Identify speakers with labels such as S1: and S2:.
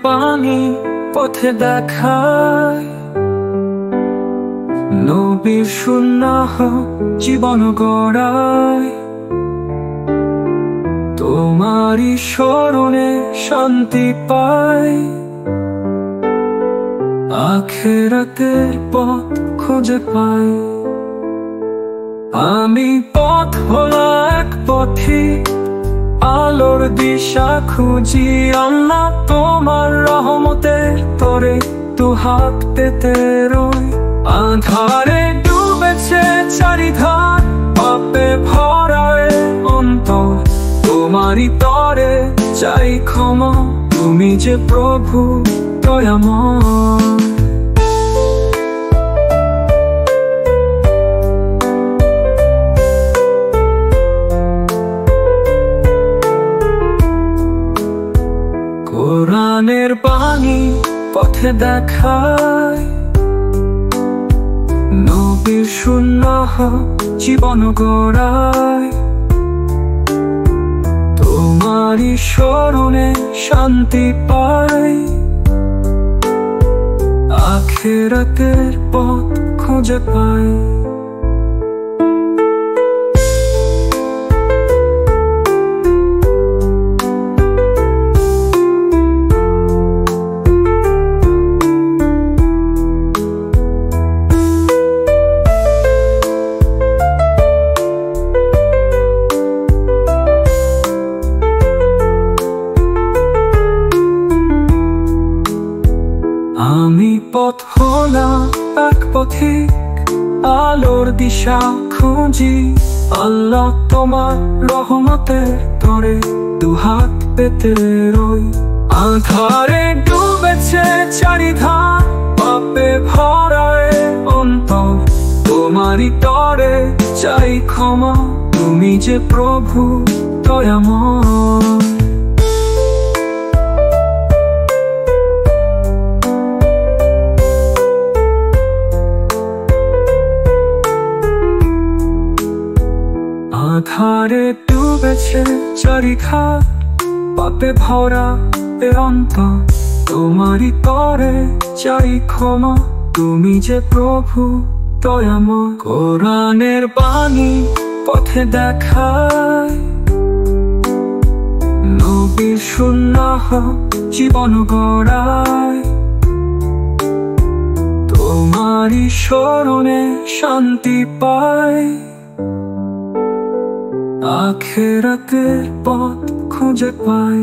S1: বাণী পথে দেখায়, নবীর সুন্নাহ জীবন গড়ায়। তোমারই স্মরণে শান্তি পাই, আখিরাতের পথ খুঁজে পাই। আমি পথ ভোলা এক পথিক, আলোর দিশা খুঁজি। আল্লাহ তোমার রহমতের তরে দুহাত পেতে রই। আঁধারে ডুবেছে চারিধার, পাপে ভরা এ অন্তর। তোমারই তরে চাই ক্ষমা, তুমি যে প্রভু দয়াময়। কোরআনের বাণী পথে দেখায়, নবীর সুন্নাহ জীবন গড়ায়। তোমারই স্মরণে শান্তি পাই, আখিরাতের পথ খুঁজে পাই। আমি পথ ভোলা এক পথিক, আলোর দিশা খুঁজি। আল্লাহ তোমার রহমতের তরে দুহাত পেতে রই। আঁধারে ডুবেছে চারিধার, পাপে ভরা এ অন্তর। তোমারই তরে চাই ক্ষমা, তুমি যে প্রভু দয়াময়। আঁধারে ডুবেছে চারিধার, পাপে ভরা এ অন্তর। তোমারই তরে চাই ক্ষমা, তুমি যে প্রভু দয়াময়। কোরআনের বাণী পথে দেখায়, নবীর সুন্নাহ জীবন গড়ায়। তোমারই স্মরণে শান্তি পাই, আখিরাতের পথ খুঁজে পাই।